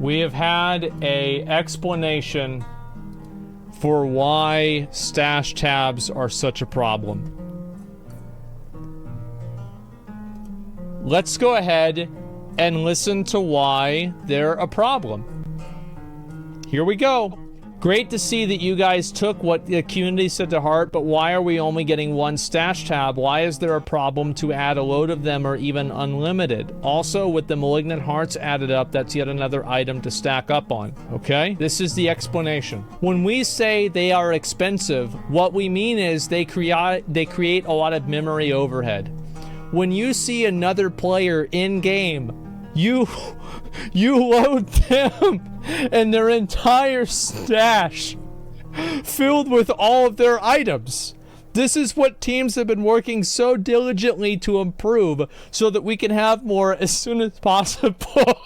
We have had a explanation for why stash tabs are such a problem. Let's go ahead and listen to why they're a problem. Here we go. Great to see that you guys took what the community said to heart, but why are we only getting one stash tab? Why is there a problem to add a load of them or even unlimited? Also, with the malignant hearts added up, that's yet another item to stack up on, okay? This is the explanation. When we say they are expensive, what we mean is they create a lot of memory overhead. When you see another player in-game, you load them and their entire stash filled with all of their items. This is what teams have been working so diligently to improve so that we can have more as soon as possible.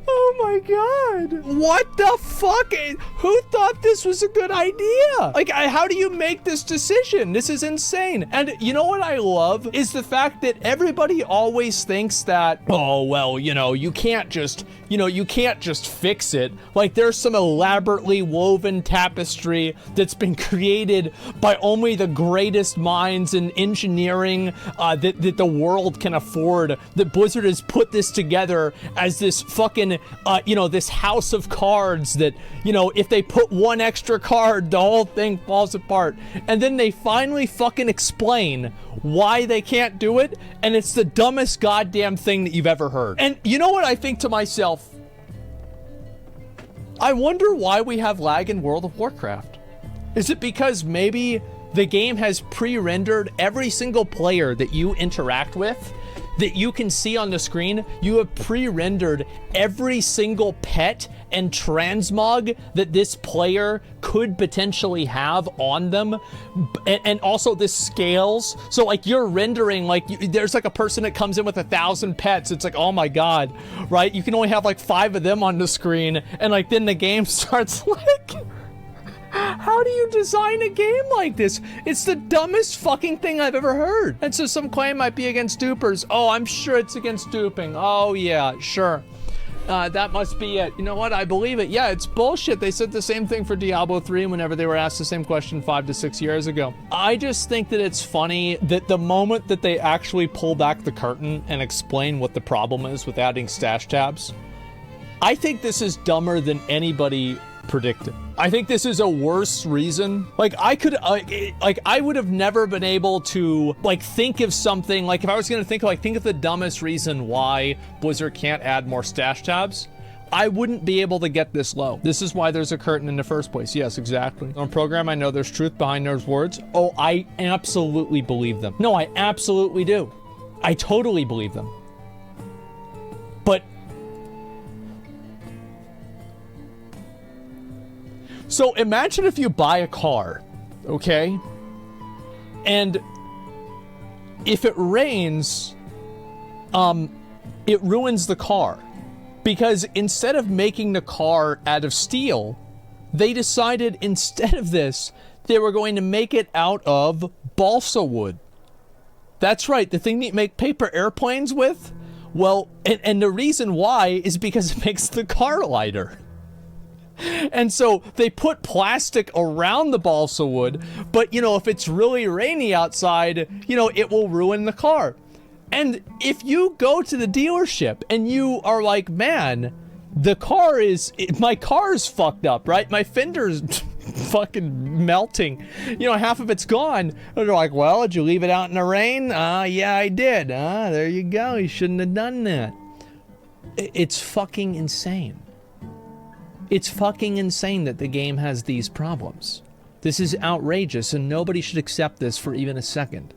Oh my god. What the fuck? Who thought this was a good idea? Like, how do you make this decision? This is insane. And you know what I love is the fact that everybody always thinks that, oh, well, you can't just fix it. Like, there's some elaborately woven tapestry that's been created by only the greatest minds in engineering that the world can afford. That Blizzard has put this together as this fucking, this house of cards that, if they put one extra card, the whole thing falls apart. And then they finally fucking explain why they can't do it, and it's the dumbest goddamn thing that you've ever heard. And you know what I think to myself? I wonder why we have lag in World of Warcraft. Is it because maybe the game has pre-rendered every single player that you interact with, that you can see on the screen? You have pre-rendered every single pet and transmog that this player could potentially have on them, and also this scales. So like, you're rendering, like, there's like a person that comes in with 1,000 pets. It's like, oh my god, right? You can only have like 5 of them on the screen, and like then the game starts like, how do you design a game like this? It's the dumbest fucking thing I've ever heard. And so some claim might be against dupers. Oh, I'm sure it's against duping. Oh yeah, sure. That must be it. You know what? I believe it. Yeah, it's bullshit. They said the same thing for Diablo 3 whenever they were asked the same question 5 to 6 years ago. I just think that it's funny that the moment that they actually pull back the curtain and explain what the problem is with adding stash tabs, I think this is dumber than anybody predicted. I think this is a worse reason. Like, I would have never been able to like think of something, like if I was gonna think of the dumbest reason why Blizzard can't add more stash tabs, I wouldn't be able to get this low. This is why there's a curtain in the first place. Yes, exactly. On program, I know there's truth behind those words. Oh, I absolutely believe them. No, I absolutely do. I totally believe them. But so imagine if you buy a car, okay? And if it rains, it ruins the car. Because instead of making the car out of steel, they decided instead of this, they were going to make it out of balsa wood. That's right, the thing that you make paper airplanes with? Well, and the reason why is because it makes the car lighter. And so they put plastic around the balsa wood, but if it's really rainy outside, it will ruin the car. And if you go to the dealership and you are like, man, my car's fucked up, right? My fender's fucking melting. Half of it's gone. And they're like, well, did you leave it out in the rain? Yeah, I did. There you go. You shouldn't have done that. It's fucking insane. It's fucking insane that the game has these problems. This is outrageous, and nobody should accept this for even a second.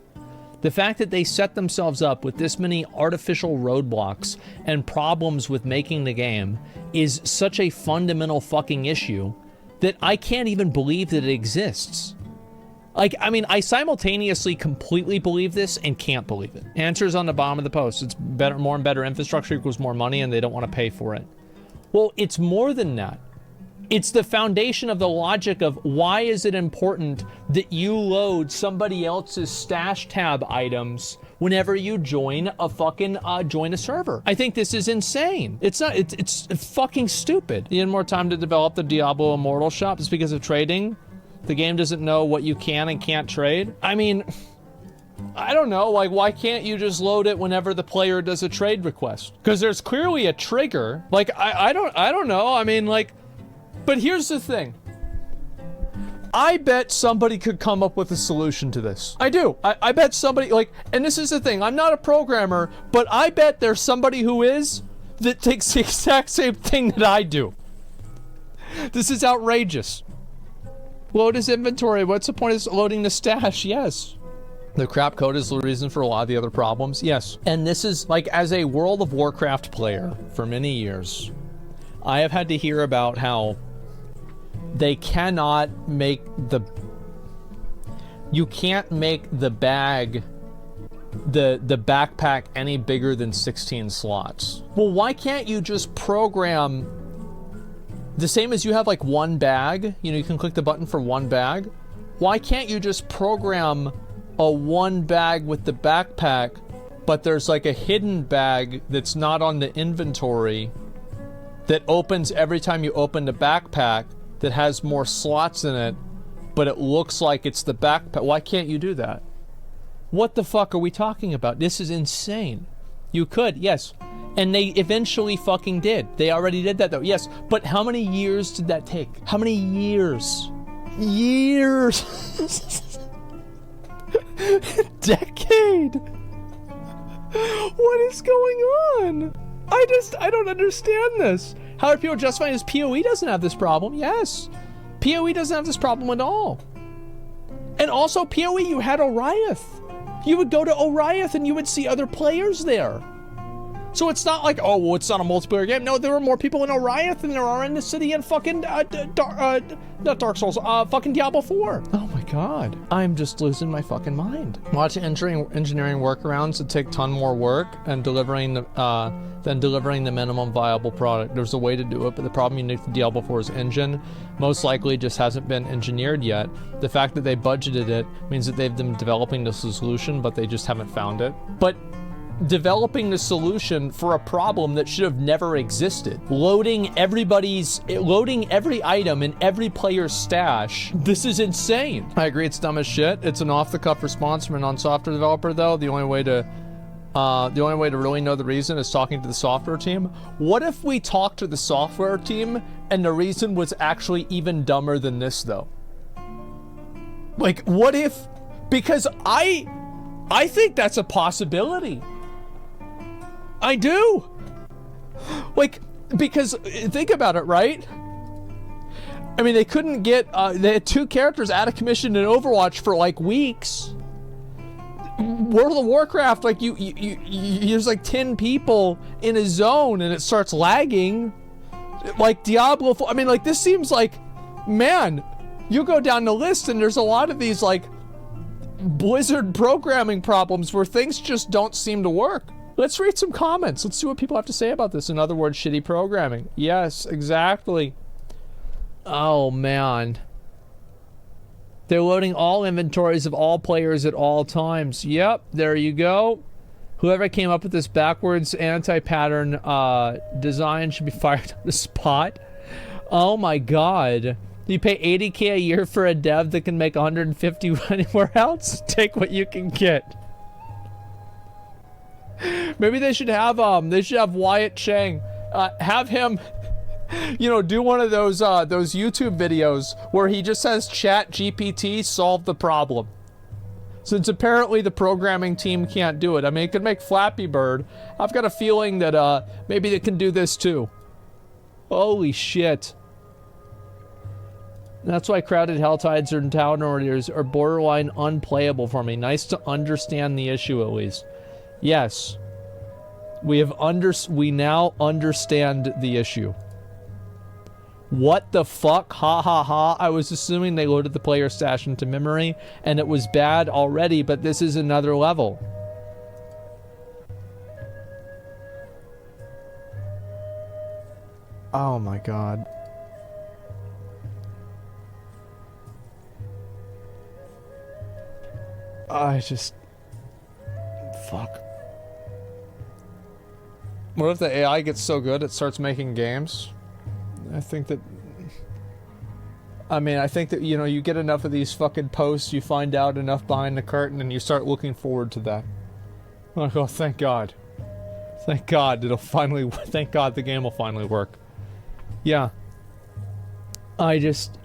The fact that they set themselves up with this many artificial roadblocks and problems with making the game is such a fundamental fucking issue that I can't even believe that it exists. Like, I mean, I simultaneously completely believe this and can't believe it. Answers on the bottom of the post. It's better, more and better infrastructure equals more money, and they don't want to pay for it. Well, it's more than that. It's the foundation of the logic of why is it important that you load somebody else's stash tab items whenever you join a fucking join a server. I think this is insane. It's not. It's fucking stupid. You need more time to develop the Diablo Immortal shop. It's because of trading. The game doesn't know what you can and can't trade. I mean, I don't know. Like, why can't you just load it whenever the player does a trade request? Because there's clearly a trigger. Like, I don't know. I mean, like. But here's the thing. I bet somebody could come up with a solution to this. I do. I bet somebody, like, and this is the thing. I'm not a programmer, but I bet there's somebody who is that takes the exact same thing that I do. This is outrageous. Load his inventory. What's the point of loading the stash? Yes. The crap code is the reason for a lot of the other problems. Yes. And this is, like, as a World of Warcraft player for many years, I have had to hear about how they cannot make the... You can't make the bag, the backpack any bigger than 16 slots. Well, why can't you just program the same as you have like one bag? You know, you can click the button for one bag. Why can't you just program a one bag with the backpack, but there's like a hidden bag that's not on the inventory that opens every time you open the backpack, that has more slots in it, but it looks like it's the backpack? Why can't you do that? What the fuck are we talking about? This is insane. You could, yes. And they eventually fucking did. They already did that though, yes. But how many years did that take? How many years? Years! Decade! What is going on? I don't understand this. How are people justifying this? PoE doesn't have this problem. Yes. PoE doesn't have this problem at all. And also, PoE, you had Oriath. You would go to Oriath and you would see other players there. So it's not like, oh, well, it's not a multiplayer game. No, there were more people in Oriath than there are in the city in fucking, not Dark Souls, fucking Diablo 4. Oh my god. I'm just losing my fucking mind. Watching engineering workarounds that take a ton more work and delivering the minimum viable product. There's a way to do it, but the problem unique to Diablo 4's engine most likely just hasn't been engineered yet. The fact that they budgeted it means that they've been developing the solution, but they just haven't found it. But developing the solution for a problem that should have never existed. Loading every item in every player's stash. This is insane. I agree, it's dumb as shit. It's an off-the-cuff response from a non-software developer, though. The only way to really know the reason is talking to the software team. What if we talked to the software team and the reason was actually even dumber than this, though? Like, what if... Because I think that's a possibility. I do. Like, because think about it, right? I mean, they couldn't get, they had 2 characters out of commission in Overwatch for like weeks. World of Warcraft, like there's like 10 people in a zone and it starts lagging. Like Diablo, I mean, like this seems like, man, you go down the list and there's a lot of these like Blizzard programming problems where things just don't seem to work. Let's read some comments. Let's see what people have to say about this. In other words, shitty programming. Yes, exactly. Oh, man. They're loading all inventories of all players at all times. Yep, there you go. Whoever came up with this backwards anti-pattern design should be fired on the spot. Oh, my God. You pay $80K a year for a dev that can make $150 anywhere else? Take what you can get. Maybe they should have Wyatt Chang, have him, you know, do one of those YouTube videos where he just says Chat GPT solve the problem. Since apparently the programming team can't do it. I mean, it could make Flappy Bird. I've got a feeling that maybe they can do this too. Holy shit. That's why Crowded Helltides or Town Orders are borderline unplayable for me. Nice to understand the issue at least. Yes. We now understand the issue. What the fuck? Ha ha ha. I was assuming they loaded the player stash into memory and it was bad already, but this is another level. Oh my god. I just... Fuck. What if the AI gets so good it starts making games? I think that... I mean, I think that, you know, you get enough of these fucking posts, you find out enough behind the curtain, and you start looking forward to that. Like, oh, thank God. Thank God it'll finally... Thank God the game will finally work. Yeah. I just...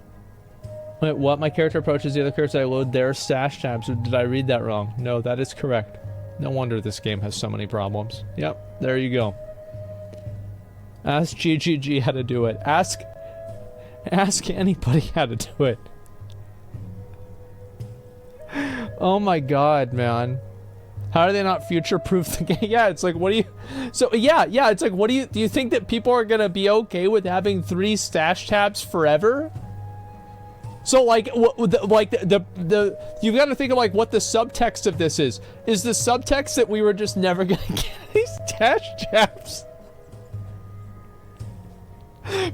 Wait, what? My character approaches the other characters I load their stash tabs, or did I read that wrong? No, that is correct. No wonder this game has so many problems. Yep, there you go. Ask GGG how to do it. Ask anybody how to do it. Oh my God, man. How do they not future-proof the game? Yeah, it's like, what do you... So, yeah, it's like, what do you think that people are gonna be okay with having 3 stash tabs forever? So, like, you've got to think of, like, what the subtext of this is. Is the subtext that we were just never gonna get these stash tabs?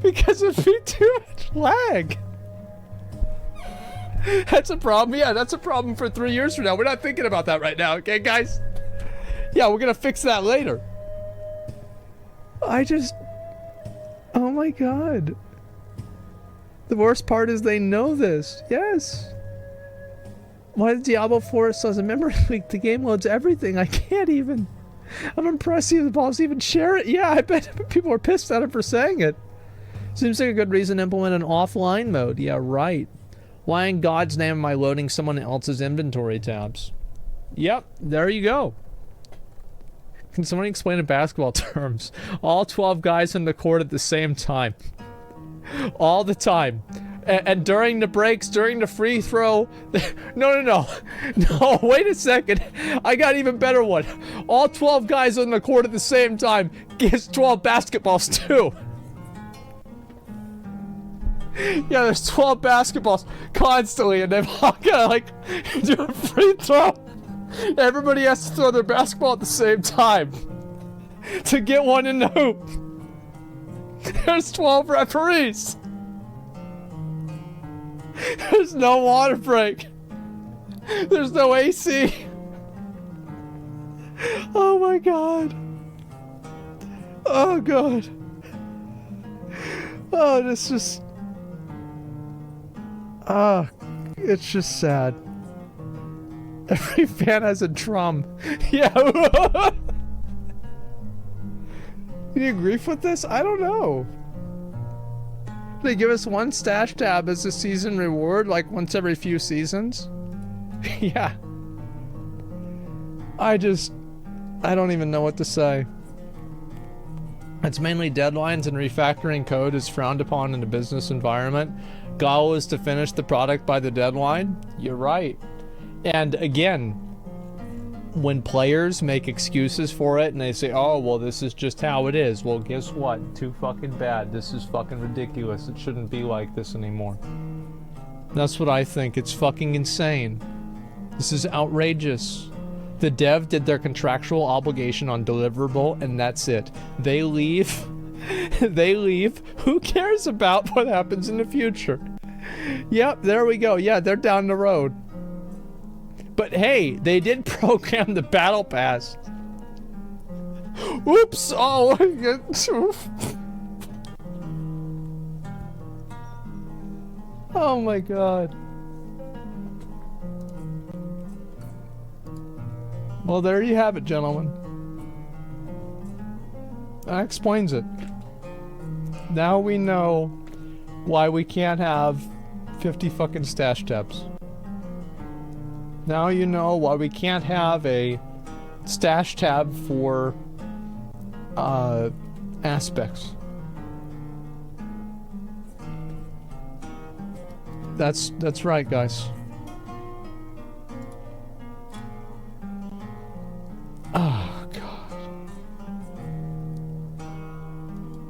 Because it'd be too much lag. That's a problem. Yeah, that's a problem for 3 years from now. We're not thinking about that right now, okay, guys? Yeah, we're gonna fix that later. I just... Oh my God. The worst part is they know this. Yes. Why does Diablo 4 says a memory leak? The game loads everything. I can't even... I'm impressed the boss even share it. Yeah, I bet people are pissed at him for saying it. Seems like a good reason to implement an offline mode. Yeah, right. Why in God's name am I loading someone else's inventory tabs? Yep, there you go. Can someone explain in basketball terms? All 12 guys on the court at the same time. All the time. And during the breaks, during the free throw... No, wait a second. I got an even better one. All 12 guys on the court at the same time gets 12 basketballs too. Yeah, there's 12 basketballs constantly, and they've all gotta, like, do a free throw. Everybody has to throw their basketball at the same time to get one in the hoop. There's 12 referees. There's no water break. There's no AC. Oh my God. Oh God. Oh, this just... Ah, it's just sad. Every fan has a drum. Yeah. Can you agree with this? I don't know. They give us 1 stash tab as a season reward, like once every few seasons. Yeah. I don't even know what to say. It's mainly deadlines, and refactoring code is frowned upon in a business environment. Goal is to finish the product by the deadline. You're right. And again, when players make excuses for it and they say, oh, well, this is just how it is. Well, guess what? Too fucking bad. This is fucking ridiculous. It shouldn't be like this anymore. That's what I think. It's fucking insane. This is outrageous. The dev did their contractual obligation on deliverable, and that's it. They leave. They leave. Who cares about what happens in the future? Yep, there we go. Yeah, they're down the road. But hey, they did program the battle pass. Oops! Oh, oh my God. Well, there you have it, gentlemen. That explains it. Now we know why we can't have 50 fucking stash tabs. Now you know why we can't have a stash tab for aspects. That's right, guys. Oh God.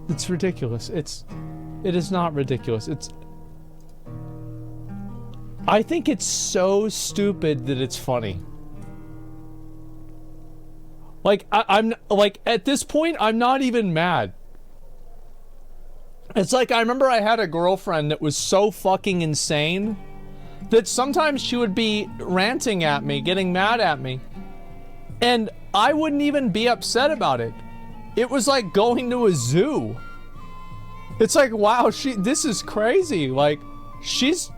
It's ridiculous. It is not ridiculous. I think it's so stupid that it's funny. Like, I'm like, at this point, I'm not even mad. It's like, I remember I had a girlfriend that was so fucking insane that sometimes she would be ranting at me, getting mad at me, and I wouldn't even be upset about it. It was like going to a zoo. It's like, wow, this is crazy. Like, she's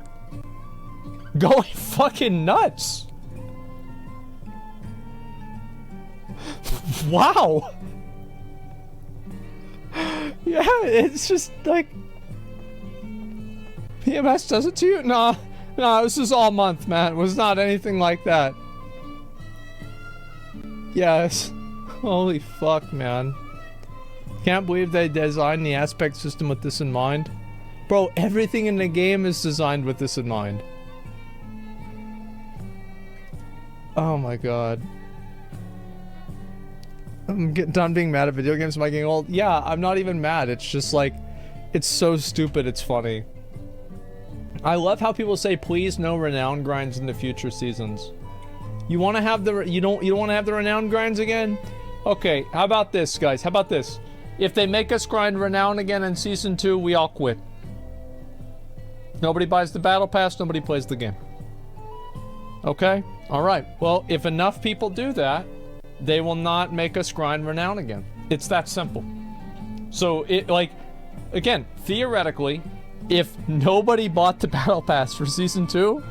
going fucking nuts. Wow. Yeah, it's just like, PMS does it to you? No, this is all month, man. It was not anything like that. Yes. Holy fuck, man. Can't believe they designed the aspect system with this in mind. Bro, everything in the game is designed with this in mind. Oh my god. I'm done being mad at video games. Am I getting old? Yeah, I'm not even mad. It's just like, it's so stupid, it's funny. I love how people say, please no renown grinds in the future seasons. You want to have the, you don't want to have the renown grinds again? Okay, how about this, guys? How about this? If they make us grind renown again in season 2, we all quit. Nobody buys the battle pass, nobody plays the game. Okay? Alright. Well, if enough people do that, they will not make us grind renown again. It's that simple. So, it, like, again, theoretically, if nobody bought the battle pass for season 2,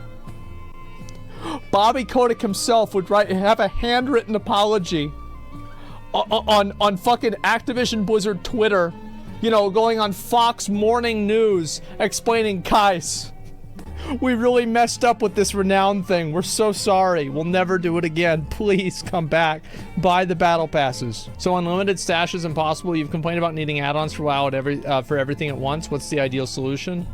Bobby Kotick himself would have a handwritten apology on fucking Activision Blizzard Twitter, you know, going on Fox Morning News explaining, guys, we really messed up with this renown thing. We're so sorry. We'll never do it again. Please come back. Buy the battle passes. So unlimited stash is impossible. You've complained about needing add-ons for WoW for everything at once. What's the ideal solution?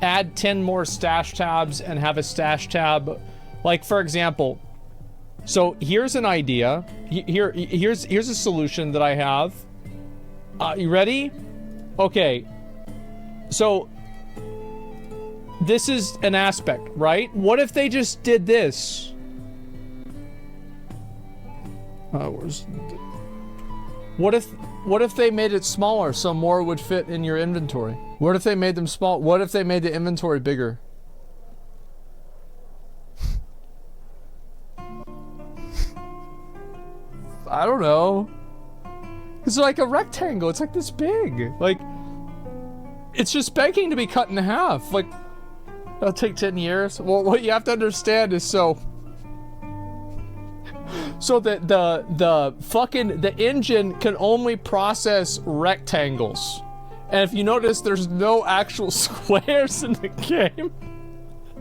Add 10 more stash tabs and have a stash tab. Like, for example, so here's an idea. Here's a solution that I have. You ready? Okay. So this is an aspect, right? What if they just did this? What if they made it smaller so more would fit in your inventory? What if they made them small? What if they made the inventory bigger? I don't know. It's like a rectangle. It's like this big. Like, it's just begging to be cut in half. Like, that'll take 10 years. Well, what you have to understand is so that the engine can only process rectangles. And if you notice, there's no actual squares in the game.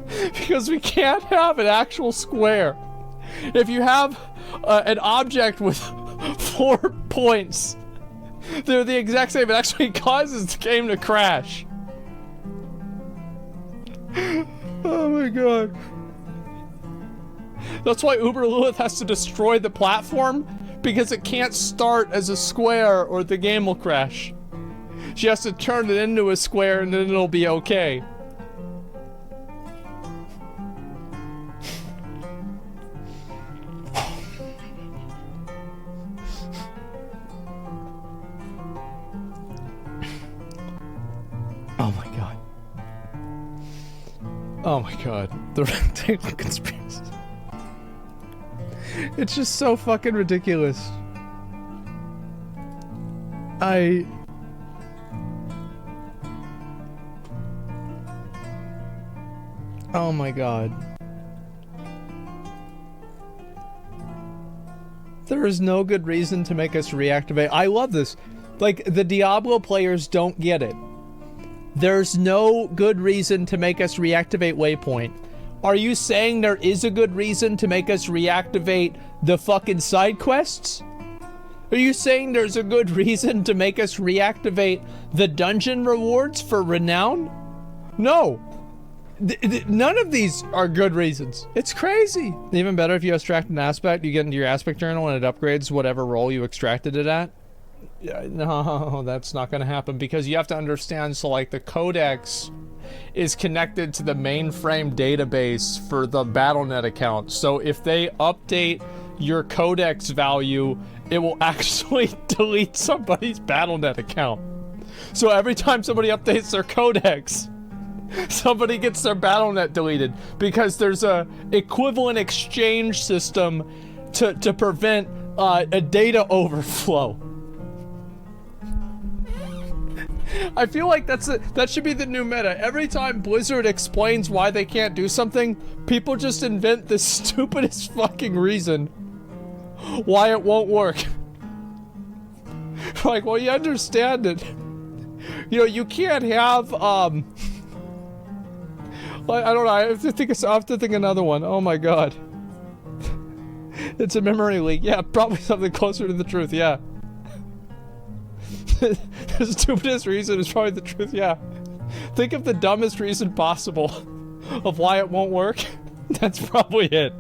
Because we can't have an actual square. If you have an object with 4 points, they're the exact same. It actually causes the game to crash. Oh my god. That's why Uber Lilith has to destroy the platform, because it can't start as a square or the game will crash. She has to turn it into a square and then it'll be okay. Oh my god. Oh my god. The rectangle conspiracy. It's just so fucking ridiculous. Oh my god. There is no good reason to make us reactivate. I love this. Like, the Diablo players don't get it. There's no good reason to make us reactivate Waypoint. Are you saying there is a good reason to make us reactivate the fucking side quests? Are you saying there's a good reason to make us reactivate the dungeon rewards for renown? No. None of these are good reasons. It's crazy. Even better, if you extract an aspect, you get into your aspect journal and it upgrades whatever role you extracted it at. No, that's not going to happen, because you have to understand, so like the codex is connected to the mainframe database for the BattleNet account. So if they update your codex value, it will actually delete somebody's BattleNet account. So every time somebody updates their codex, somebody gets their BattleNet deleted because there's a equivalent exchange system to prevent a data overflow. I feel like that should be the new meta. Every time Blizzard explains why they can't do something, people just invent the stupidest fucking reason why it won't work. Like, well, you understand it. You know, you can't have, I don't know, I have to think another one. Oh my god. It's a memory leak. Yeah, probably something closer to the truth, yeah. The stupidest reason is probably the truth, yeah. Think of the dumbest reason possible of why it won't work. That's probably it.